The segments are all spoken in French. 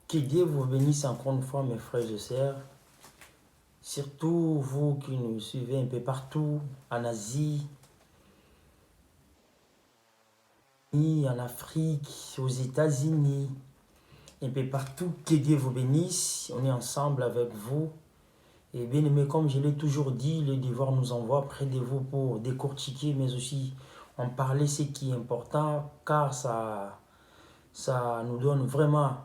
Que Dieu vous bénisse encore une fois, mes frères et sœurs. Surtout vous qui nous suivez un peu partout, en Asie, en Afrique, aux États-Unis, un peu partout. Que Dieu vous bénisse. On est ensemble avec vous. Et bien aimé, comme je l'ai toujours dit, le devoir nous envoie près de vous pour décortiquer, mais aussi en parler ce qui est important, car ça nous donne vraiment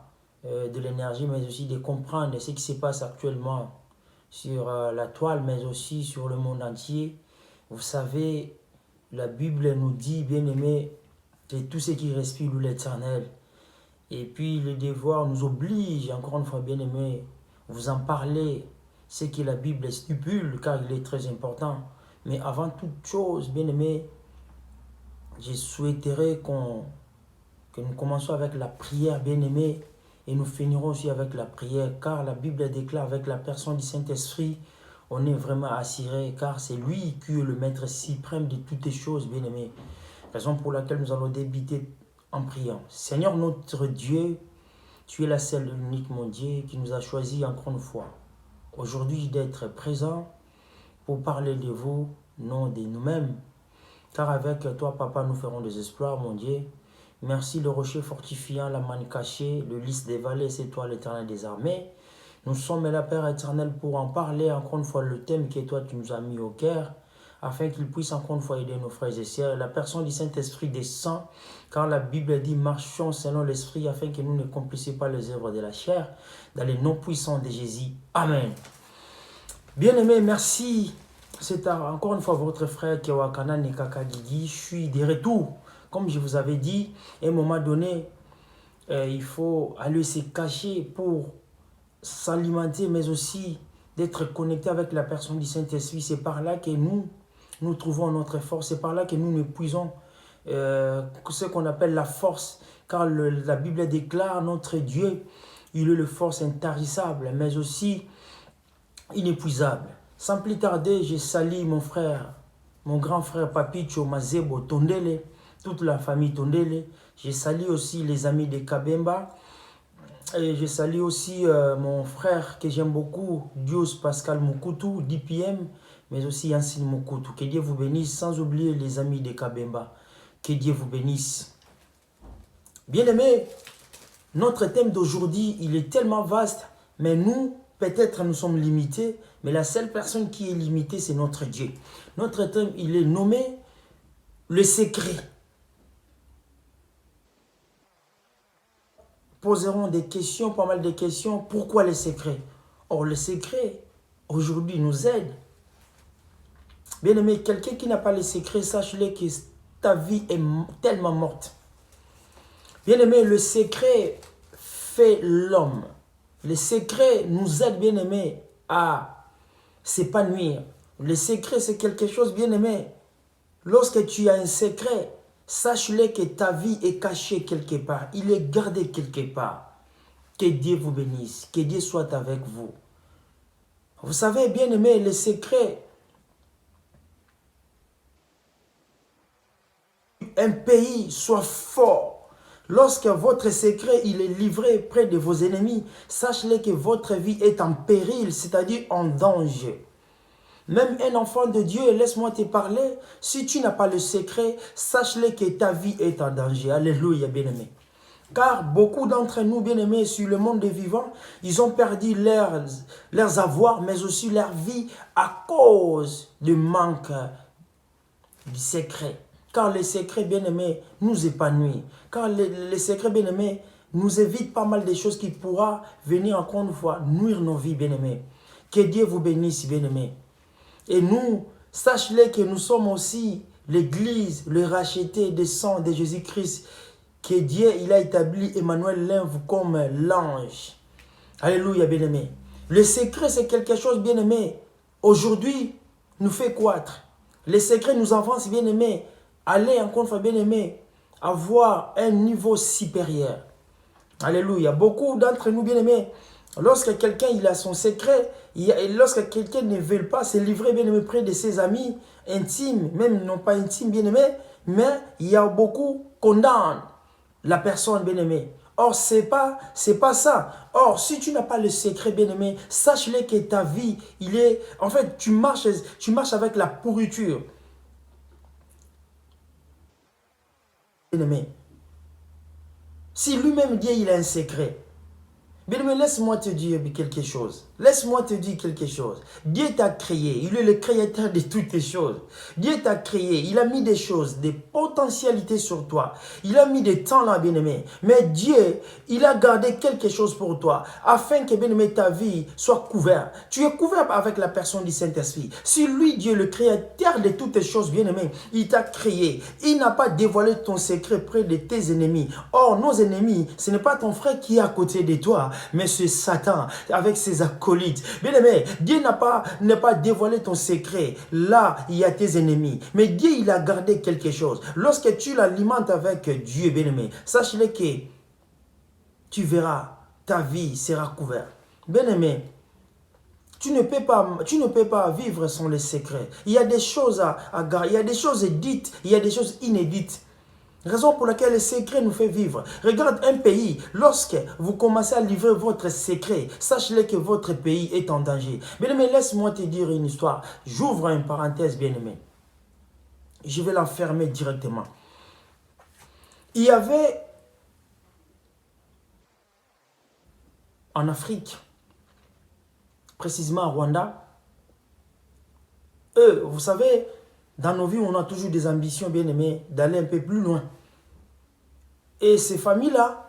de l'énergie, mais aussi de comprendre ce qui se passe actuellement sur la toile, mais aussi sur le monde entier. Vous savez, la Bible nous dit, bien aimé, que tout ce qui respire loue l'Éternel. Et puis le devoir nous oblige, encore une fois, bien aimé, vous en parler, ce que la Bible stipule, car il est très important. Mais avant toute chose, bien aimé, je souhaiterais que nous commencions avec la prière, bien aimé, et nous finirons aussi avec la prière, car la Bible déclare avec la personne du Saint-Esprit, on est vraiment assuré, car c'est lui qui est le maître suprême de toutes les choses, bien aimé. Raison pour laquelle nous allons débuter en priant. Seigneur notre Dieu, tu es la seule et l'unique, mon Dieu, qui nous a choisi encore une fois aujourd'hui d'être présent pour parler de vous, non de nous-mêmes. Car avec toi, Papa, nous ferons des exploits, mon Dieu. Merci le rocher fortifiant, la manne cachée, le lys des vallées, c'est toi l'Éternel des armées. Nous sommes là, Père éternel, pour en parler encore une fois le thème que toi tu nous as mis au cœur, afin qu'il puisse encore une fois aider nos frères et sœurs. La personne du Saint-Esprit descend, car la Bible dit marchons selon l'Esprit, afin que nous n'accomplissions pas les œuvres de la chair, dans les noms puissants de Jésus. Amen. Bien-aimés, merci. C'est encore une fois votre frère Kewakana Nekakagigi. Je suis de retour. Comme je vous avais dit, à un moment donné, il faut aller se cacher pour s'alimenter, mais aussi d'être connecté avec la personne du Saint-Esprit. C'est par là que nous trouvons notre force. C'est par là que nous puisons ce qu'on appelle la force. Car la Bible déclare notre Dieu, il est le force intarissable, mais aussi inépuisable. Sans plus tarder, je salue mon frère, mon grand frère Papicho Mazebo Tondele, toute la famille Tondele. Je salue aussi les amis de Kabemba. Et je salue aussi mon frère que j'aime beaucoup, Dios Pascal Moukoutou, DPM, mais aussi Yansine Moukoutou. Que Dieu vous bénisse, sans oublier les amis de Kabemba. Que Dieu vous bénisse. Bien-aimés, notre thème d'aujourd'hui, il est tellement vaste, mais nous, peut-être nous sommes limités, mais la seule personne qui est limitée, c'est notre Dieu. Notre thème, il est nommé le secret. Poseront des questions, pas mal de questions. Pourquoi le secret? Or, le secret, aujourd'hui, nous aide. Bien aimé, quelqu'un qui n'a pas le secret, sache-le que ta vie est tellement morte. Bien aimé, le secret fait l'homme. Le secret nous aide, bien aimé, à s'épanouir. Le secret, c'est quelque chose, bien aimé. Lorsque tu as un secret, sache-le que ta vie est cachée quelque part. Il est gardé quelque part. Que Dieu vous bénisse. Que Dieu soit avec vous. Vous savez, bien aimé, le secret, un pays soit fort. Lorsque votre secret il est livré près de vos ennemis, sachez-le que votre vie est en péril, c'est-à-dire en danger. Même un enfant de Dieu, laisse-moi te parler, si tu n'as pas le secret, sache-le que ta vie est en danger. Alléluia, bien-aimé. Car beaucoup d'entre nous, bien-aimés, sur le monde des vivants, ils ont perdu leurs avoirs, mais aussi leur vie à cause du manque du secret. Car les secrets, bien-aimés, nous épanouissent. Car les secrets, bien-aimés, nous évitent pas mal de choses qui pourra venir encore une fois nuire nos vies, bien-aimés. Que Dieu vous bénisse, bien-aimés. Et nous, sachez-le que nous sommes aussi l'Église, le racheté des sangs de Jésus-Christ, que Dieu il a établi Emmanuel l'Inve comme l'ange. Alléluia, bien-aimé. Le secret, c'est quelque chose, bien-aimé. Aujourd'hui, nous fait croître. Les secrets nous avancent, bien-aimé. Allez, encore une fois, bien-aimé, avoir un niveau supérieur. Alléluia. Beaucoup d'entre nous, bien-aimés, lorsque quelqu'un il a son secret, lorsque quelqu'un ne veut pas se livrer, bien-aimé, près de ses amis intimes, même non pas intimes, bien-aimé, mais il y a beaucoup qui condamnent la personne, bien-aimé. Or, c'est pas ça. Or, si tu n'as pas le secret, bien-aimé, sache-le que ta vie, en fait, tu marches avec la pourriture. Bien-aimé, si lui-même Dieu, il a un secret, bien-aimé, laisse-moi te dire quelque chose. Laisse-moi te dire quelque chose. Dieu t'a créé. Il est le créateur de toutes les choses. Dieu t'a créé. Il a mis des choses, des potentialités sur toi. Il a mis des temps là, bien-aimé. Mais Dieu, il a gardé quelque chose pour toi. Afin que, bien-aimé, ta vie soit couverte. Tu es couvert avec la personne du Saint-Esprit. Si lui, Dieu, le créateur de toutes les choses, bien-aimé, il t'a créé. Il n'a pas dévoilé ton secret près de tes ennemis. Or, nos ennemis, ce n'est pas ton frère qui est à côté de toi, mais c'est Satan avec ses acolytes. Bien aimé, Dieu n'a pas dévoilé ton secret. Là, il y a tes ennemis. Mais Dieu, il a gardé quelque chose. Lorsque tu l'alimentes avec Dieu, bien aimé, sache-le que tu verras, ta vie sera couverte. Bien aimé, tu ne peux pas vivre sans les secrets. Il y a des choses à garder, il y a des choses dites, il y a des choses inédites. Raison pour laquelle le secret nous fait vivre. Regarde un pays, lorsque vous commencez à livrer votre secret, sachez-le que votre pays est en danger. Bien-aimé, laisse-moi te dire une histoire. J'ouvre une parenthèse, bien-aimé. Je vais l'enfermer directement. Il y avait en Afrique, précisément à Rwanda, vous savez, dans nos vies, on a toujours des ambitions, bien-aimées, d'aller un peu plus loin. Et ces familles-là,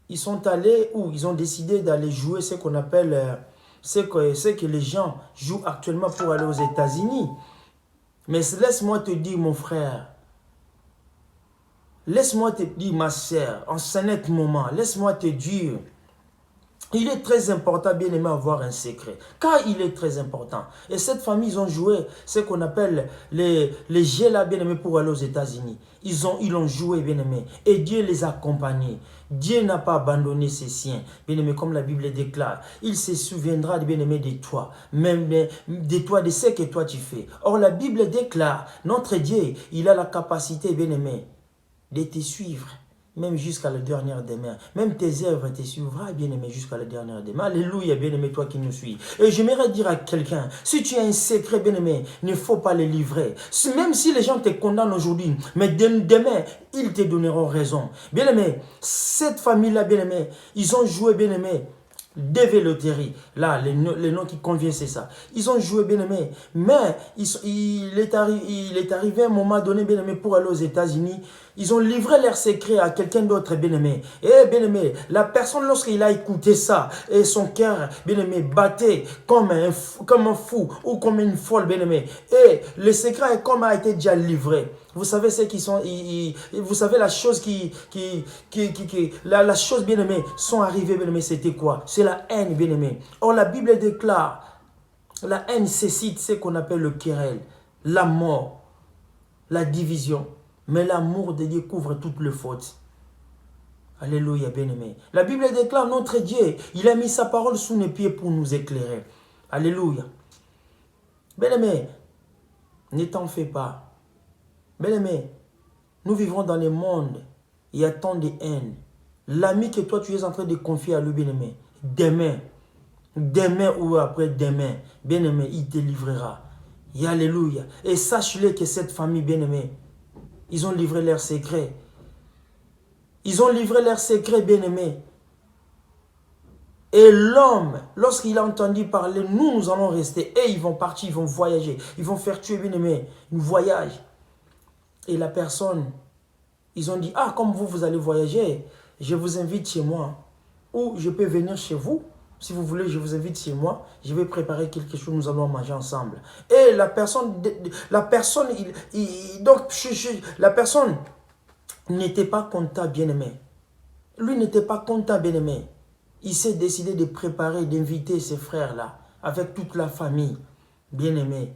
ils sont allés ou ils ont décidé d'aller jouer ce qu'on appelle, ce que les gens jouent actuellement pour aller aux États-Unis. Mais laisse-moi te dire, mon frère, laisse-moi te dire, ma sœur, en ce net moment, laisse-moi te dire, il est très important, bien aimé, avoir un secret. Car il est très important. Et cette famille, ils ont joué ce qu'on appelle les jets là, bien aimé, pour aller aux États-Unis. Ils ont joué, bien aimé. Et Dieu les a accompagnés. Dieu n'a pas abandonné ses siens. Bien aimé, comme la Bible déclare. Il se souviendra, bien aimé, de toi. Même de toi, de ce que toi tu fais. Or, la Bible déclare, notre Dieu, il a la capacité, bien aimé, de te suivre. Même jusqu'à la dernière demeure. Même tes œuvres te suivra, bien-aimé, jusqu'à la dernière demeure. Alléluia, bien-aimé, toi qui nous suis. Et j'aimerais dire à quelqu'un, si tu as un secret, bien-aimé, il ne faut pas le livrer. Même si les gens te condamnent aujourd'hui, mais demain, ils te donneront raison. Bien-aimé, cette famille-là, bien-aimé, ils ont joué, bien-aimé, des loteries. Là, les noms qui conviennent, c'est ça. Ils ont joué, bien aimé. Mais il est arrivé un moment donné, bien aimé, pour aller aux États-Unis. Ils ont livré leur secret à quelqu'un d'autre, bien aimé. Et bien aimé, la personne, lorsqu'il a écouté ça, et son cœur, bien aimé, battait comme un fou ou comme une folle, bien aimé. Et le secret, comme a été déjà livré. Vous savez ce qui sont, vous savez la chose la chose bien aimée sont arrivées, bien aimé, c'était quoi? C'est la haine, bien aimé. Or la Bible déclare, la haine cécite ce qu'on appelle le querelle, la mort, la division. Mais l'amour de Dieu couvre toutes les fautes. Alléluia, bien aimé. La Bible déclare, notre Dieu, il a mis sa parole sous nos pieds pour nous éclairer. Alléluia. Bien aimé, ne t'en fais pas. Bien-aimé, nous vivons dans le monde, il y a tant de haine. L'ami que toi tu es en train de confier à lui, bien-aimé, demain ou après-demain, bien-aimé, il te livrera. Et alléluia. Et sache-le que cette famille, bien-aimé, ils ont livré leurs secrets. Ils ont livré leurs secrets, bien-aimé. Et l'homme, lorsqu'il a entendu parler, nous allons rester. Et ils vont partir, ils vont voyager. Ils vont faire tuer, bien-aimé, un voyage. Et la personne, ils ont dit, ah, comme vous allez voyager, je vous invite chez moi. Ou je peux venir chez vous. Si vous voulez, je vous invite chez moi. Je vais préparer quelque chose, nous allons manger ensemble. Et la personne n'était pas content, bien-aimé. Lui n'était pas content, bien-aimé. Il s'est décidé de préparer, d'inviter ses frères-là, avec toute la famille, bien-aimé.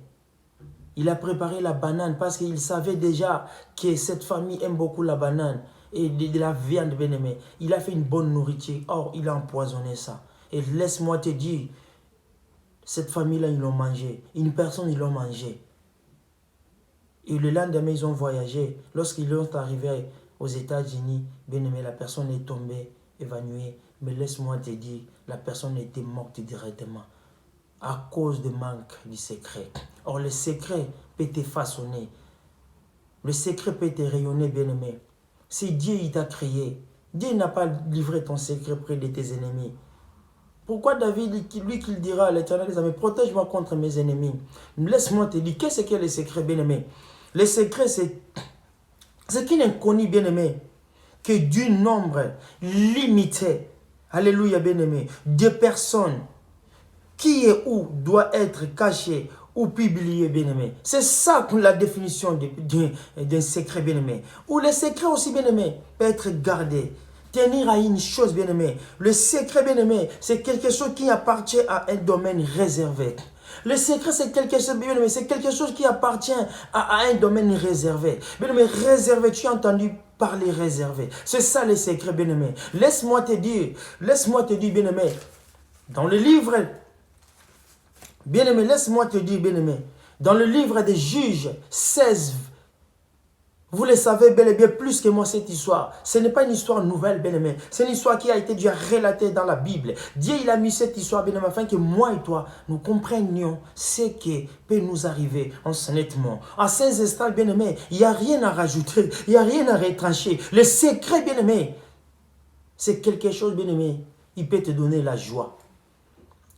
Il a préparé la banane parce qu'il savait déjà que cette famille aime beaucoup la banane et de la viande, bien-aimé. Il a fait une bonne nourriture. Or, il a empoisonné ça. Et laisse-moi te dire, cette famille-là, ils l'ont mangé. Une personne, ils l'ont mangé. Et le lendemain, ils ont voyagé. Lorsqu'ils sont arrivés aux États-Unis, bien-aimé, la personne est tombée, évanouie. Mais laisse-moi te dire, la personne était morte directement à cause du manque du secret. Or, le secret peut te façonner. Le secret peut te rayonner, bien-aimé. Si Dieu il t'a créé, Dieu n'a pas livré ton secret près de tes ennemis. Pourquoi David, lui qu'il dira à l'Éternel des armées, protège-moi contre mes ennemis. Laisse-moi te dire, qu'est-ce que le secret, bien-aimé? Le secret, c'est qu'il est connu, bien-aimé, que du nombre limité, alléluia, bien-aimé, de personnes qui est où doit être caché ou publié, bien-aimé. C'est ça la définition d'un secret, bien-aimé. Ou le secret aussi, bien-aimé, peut être gardé. Tenir à une chose, bien-aimé. Le secret, bien-aimé, c'est quelque chose qui appartient à un domaine réservé. Le secret, c'est quelque chose, bien-aimé, c'est quelque chose qui appartient à un domaine réservé. Bien-aimé, réservé, tu as entendu parler réservé. C'est ça le secret, bien-aimé. Laisse-moi te dire, bien-aimé, dans le livre, bien-aimé, laisse-moi te dire, bien-aimé, dans le livre des Juges 16, vous le savez bel et bien plus que moi cette histoire. Ce n'est pas une histoire nouvelle, bien-aimé. C'est une histoire qui a été déjà relatée dans la Bible. Dieu, il a mis cette histoire, bien-aimé, afin que moi et toi, nous comprenions ce qui peut nous arriver honnêtement. À ces instants, bien-aimé, il n'y a rien à rajouter, il n'y a rien à retrancher. Le secret, bien-aimé, c'est quelque chose, bien-aimé, il peut te donner la joie.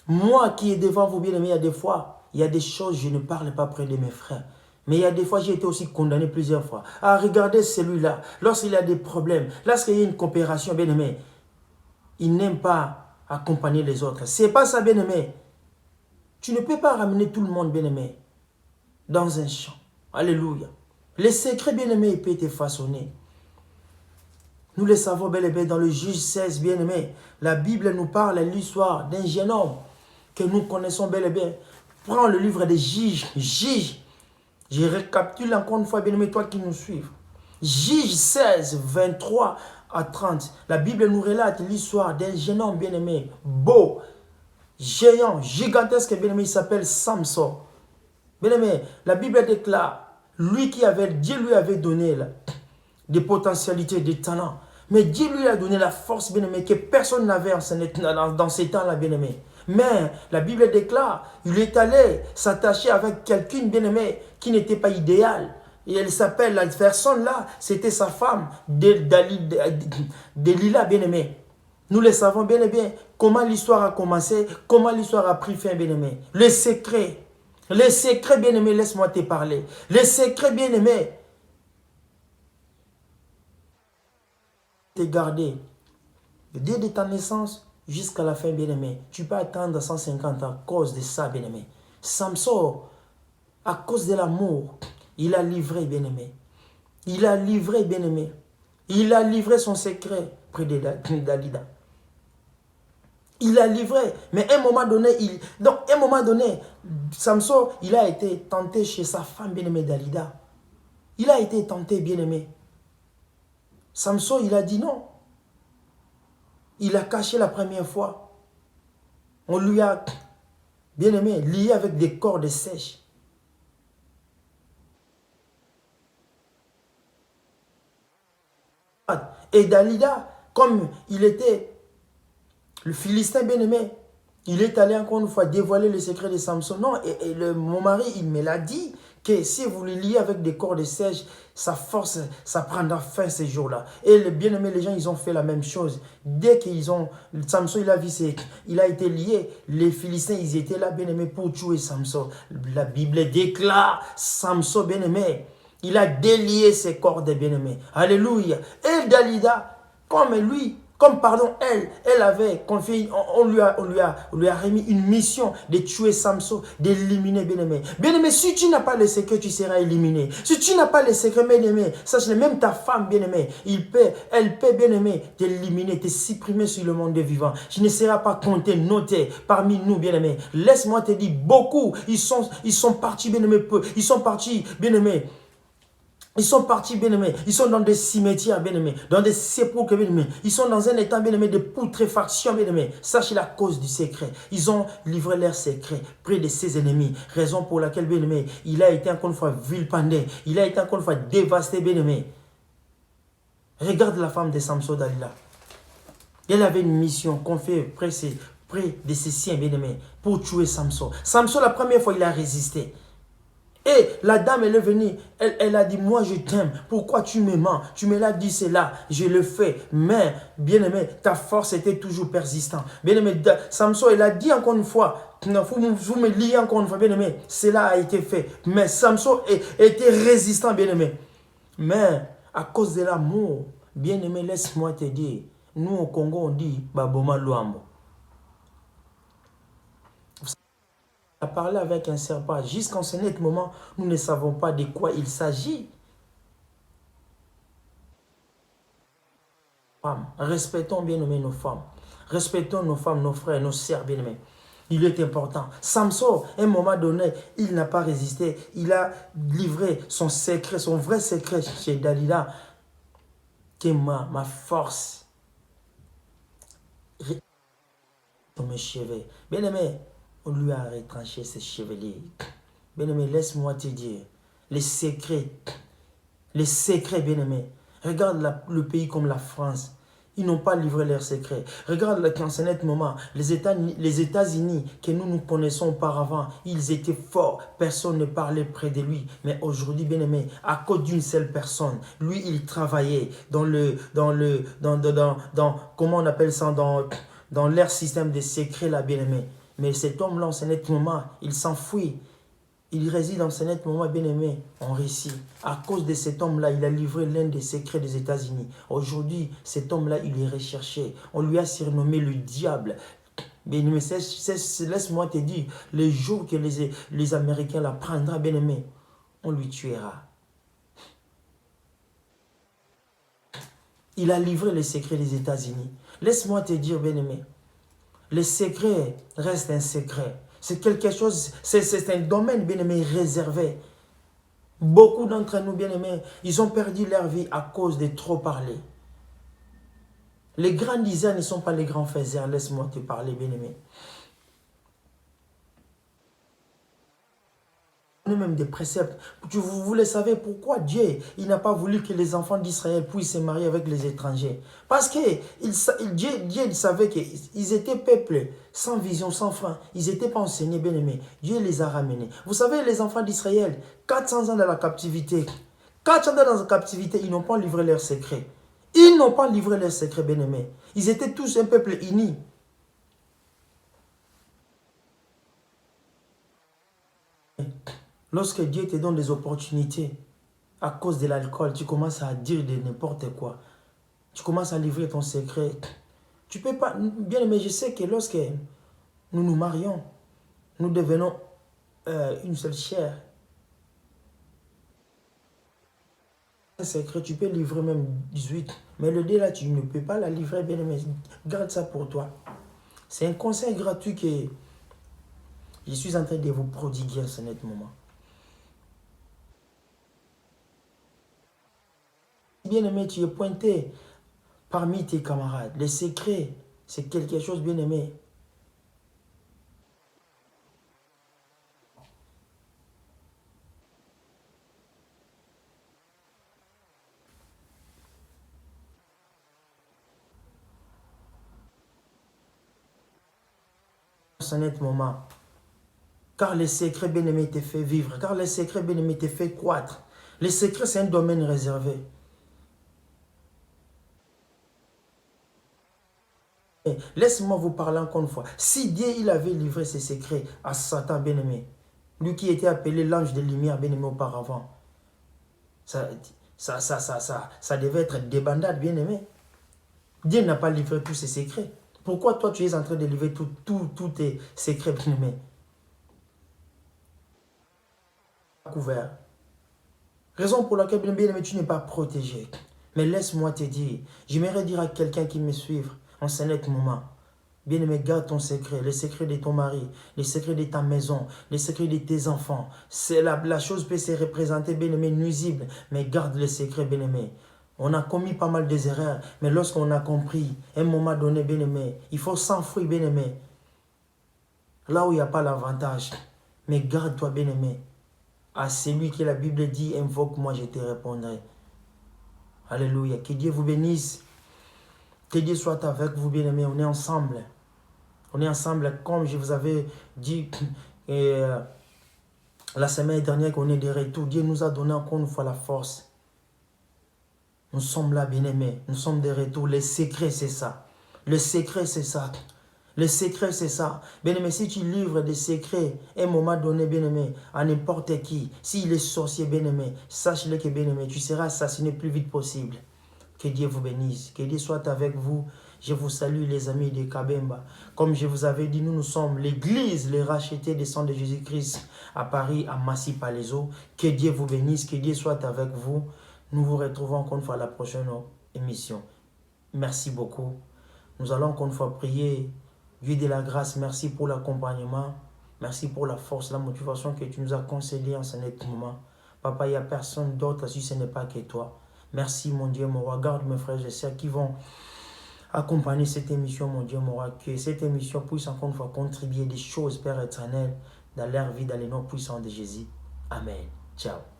Moi qui est devant vous, bien-aimé, il y a des fois, il y a des choses, je ne parle pas près de mes frères. Mais il y a des fois, j'ai été aussi condamné plusieurs fois. À regarder celui-là, lorsqu'il a des problèmes, lorsqu'il y a une coopération, bien-aimé, il n'aime pas accompagner les autres. C'est pas ça, bien-aimé. Tu ne peux pas ramener tout le monde, bien-aimé, dans un champ. Alléluia. Les secrets, bien-aimé, il peut être façonné. Nous le savons bel et bien dans le Juge 16, bien-aimé. La Bible nous parle de l'histoire d'un jeune homme que nous connaissons bel et bien. Prends le livre des Juges. Je récapitule encore une fois, bien-aimé, toi qui nous suives. Juge 16, 23 à 30. La Bible nous relate l'histoire d'un jeune homme, bien-aimé, beau, géant, gigantesque, bien-aimé, il s'appelle Samson. Bien-aimé, la Bible déclare, Dieu lui avait donné des potentialités, des talents. Mais Dieu lui a donné la force, bien-aimé, que personne n'avait dans ces temps-là, bien-aimé. Mais la Bible déclare, il est allé s'attacher avec quelqu'un, bien-aimé, qui n'était pas idéal. Et elle s'appelle, la personne-là, c'était sa femme, Delilah, bien-aimé. Nous le savons bien et bien, comment l'histoire a commencé, comment l'histoire a pris fin, bien-aimé. Le secret, bien-aimé, laisse-moi te parler. Le secret, bien-aimé, te garder dès de ta naissance jusqu'à la fin, bien-aimé. Tu peux attendre 150 ans à cause de ça, bien-aimé. Samson, à cause de l'amour, il a livré, bien-aimé. Il a livré, bien-aimé. Il a livré son secret près de Dalila. Il a livré. Mais à un moment donné, Samson, il a été tenté chez sa femme, bien-aimée Dalila. Il a été tenté, bien-aimé. Samson, il a dit non. Il a caché la première fois. On lui a, bien-aimé, lié avec des cordes sèches. Et Dalila, comme il était le Philistin bien-aimé, il est allé encore une fois dévoiler le secret de Samson. Non, mon mari, il me l'a dit, que si vous le liez avec des cordes sèches, sa force, ça prendra fin ces jours-là. Et les bien-aimés, les gens, ils ont fait la même chose. Dès qu'ils ont, Samson, il a été lié, les Philistins, ils étaient là, bien-aimés, pour tuer Samson. La Bible déclare, Samson, bien-aimé, il a délié ses cordes, bien-aimés. Alléluia. Et Dalida, elle avait confié, on lui a remis une mission de tuer Samson, d'éliminer, bien-aimé. Bien-aimé, si tu n'as pas le secret, tu seras éliminé. Si tu n'as pas le secret, bien-aimé, sache même ta femme, bien-aimé, elle peut, bien-aimé, t'éliminer, te supprimer sur le monde des vivants. Je ne serai pas compté, noté parmi nous, bien-aimé. Laisse-moi te dire, beaucoup, ils sont partis, bien-aimé, ils sont partis, bien-aimé. Ils sont partis, bien-aimés. Ils sont dans des cimetières, bien-aimés. Dans des sépulcres, bien-aimés. Ils sont dans un état, bien-aimé, de putréfaction, bien-aimés. Sachez la cause du secret. Ils ont livré leur secret près de ses ennemis. Raison pour laquelle, bien-aimé, il a été encore une fois vilipendé. Il a été encore une fois dévasté, bien-aimé. Regarde la femme de Samson Dalila. Elle avait une mission qu'on fait près de ses siens bien-aimés pour tuer Samson. Samson, la première fois, il a résisté. Et la dame, elle est venue, elle a dit, moi je t'aime, pourquoi tu me mens? Tu me l'as dit cela, je le fais. Mais, bien-aimé, ta force était toujours persistante. Bien-aimé, Samson, il a dit encore une fois, vous me liez encore une fois, bien-aimé, cela a été fait. Mais Samson était résistant, bien-aimé. Mais, à cause de l'amour, bien-aimé, laisse-moi te dire, nous au Congo, on dit, Baboma Luambo. A parlé avec un serpent. Jusqu'en ce moment, nous ne savons pas de quoi il s'agit. Respectons bien aimé nos femmes. Respectons nos femmes, nos frères, nos sœurs bien aimés. Il est important. Samson, à un moment donné, il n'a pas résisté. Il a livré son secret, son vrai secret chez Dalila. Que ma force. Sur mes cheveux. Bien aimé, on lui a retranché ses chevelures. Bien aimé, laisse-moi te dire. Les secrets, bien aimé. Regarde le pays comme la France. Ils n'ont pas livré leurs secrets. Regarde dans ce net moment, les États-Unis que nous connaissons auparavant, ils étaient forts. Personne ne parlait près de lui. Mais aujourd'hui, bien aimé, à cause d'une seule personne, lui, il travaillait comment on appelle ça, dans leur système de secrets, là, bien aimé. Mais cet homme-là, en ce net moment, il s'enfuit. Il réside dans ce net moment bien-aimé en Russie. À cause de cet homme-là, il a livré l'un des secrets des États-Unis. Aujourd'hui, cet homme-là, il est recherché. On lui a surnommé le diable. Bien-aimé, laisse-moi te dire, le jour que les Américains la prendront, bien-aimé, on lui tuera. Il a livré les secrets des États-Unis. Laisse-moi te dire, bien-aimé, le secret reste un secret. C'est quelque chose, c'est un domaine, bien-aimé, réservé. Beaucoup d'entre nous, bien-aimés, ils ont perdu leur vie à cause de trop parler. Les grands diseurs ne sont pas les grands faiseurs. Laisse-moi te parler, bien-aimé. Même des préceptes. Vous le savez pourquoi Dieu il n'a pas voulu que les enfants d'Israël puissent se marier avec les étrangers. Parce que Dieu il savait qu'ils étaient peuple sans vision, sans fin. Ils n'étaient pas enseignés, bien aimés. Dieu les a ramenés. Vous savez, les enfants d'Israël, 400 ans dans la captivité. 400 ans dans la captivité, ils n'ont pas livré leurs secrets. Ils n'ont pas livré leurs secrets, bien aimés. Ils étaient tous un peuple uni. Lorsque Dieu te donne des opportunités, à cause de l'alcool, tu commences à dire de n'importe quoi. Tu commences à livrer ton secret. Tu peux pas... Bien aimé, je sais que lorsque nous nous marions, nous devenons une seule chair. Un secret, tu peux livrer même 18. Mais le dé là, tu ne peux pas la livrer, bien aimé. Garde ça pour toi. C'est un conseil gratuit que je suis en train de vous prodiguer en ce net moment. Bien aimé, tu es pointé parmi tes camarades. Les secrets, c'est quelque chose, bien aimé. En net moment. Car les secrets, bien aimé, te fait vivre. Car les secrets, bien aimé, te fait croître. Les secrets, c'est un domaine réservé. Laisse-moi vous parler encore une fois. Si Dieu il avait livré ses secrets à Satan bien-aimé, lui qui était appelé l'ange de lumière bien-aimé auparavant, ça devait être des bandades bien-aimé. Dieu n'a pas livré tous ses secrets. Pourquoi toi tu es en train de livrer tous tes secrets bien-aimé? Couvert. Raison pour laquelle bien-aimé tu n'es pas protégé. Mais laisse-moi te dire, j'aimerais dire à quelqu'un qui me suive en ce net moment, bien-aimé, garde ton secret, les secrets de ton mari, les secrets de ta maison, les secrets de tes enfants. La chose peut se représenter, bien-aimé, nuisible, mais garde les secrets, bien-aimé. On a commis pas mal d'erreurs, mais lorsqu'on a compris, à un moment donné, bien-aimé, il faut s'enfuir, bien-aimé. Là où il n'y a pas l'avantage. Mais garde-toi, bien-aimé. À celui que la Bible dit, invoque-moi, je te répondrai. Alléluia. Que Dieu vous bénisse. Que Dieu soit avec vous, bien-aimés. On est ensemble. On est ensemble, comme je vous avais dit la semaine dernière qu'on est de retour. Dieu nous a donné encore une fois la force. Nous sommes là, bien-aimés. Nous sommes de retour. Le secret, c'est ça. Le secret, c'est ça. Le secret, c'est ça. Bien-aimé, si tu livres des secrets, à un moment donné, bien-aimé, à n'importe qui, s'il est sorcier, bien-aimé, sache-le que, bien-aimé, tu seras assassiné le plus vite possible. Que Dieu vous bénisse. Que Dieu soit avec vous. Je vous salue, les amis de Kabemba. Comme je vous avais dit, nous sommes l'église, les rachetés des sangs de Jésus-Christ à Paris, à Massy-Palaiseau. Que Dieu vous bénisse. Que Dieu soit avec vous. Nous vous retrouvons encore une fois à la prochaine émission. Merci beaucoup. Nous allons encore une fois prier. Dieu de la grâce, merci pour l'accompagnement. Merci pour la force, la motivation que tu nous as concédée en ce moment. Papa, il n'y a personne d'autre si ce n'est pas que toi. Merci, mon Dieu, mon roi. Garde mes frères et sœurs qui vont accompagner cette émission, mon Dieu, mon roi. Que cette émission puisse encore une fois contribuer des choses, Père éternel, dans leur vie, dans les noms puissants de Jésus. Amen. Ciao.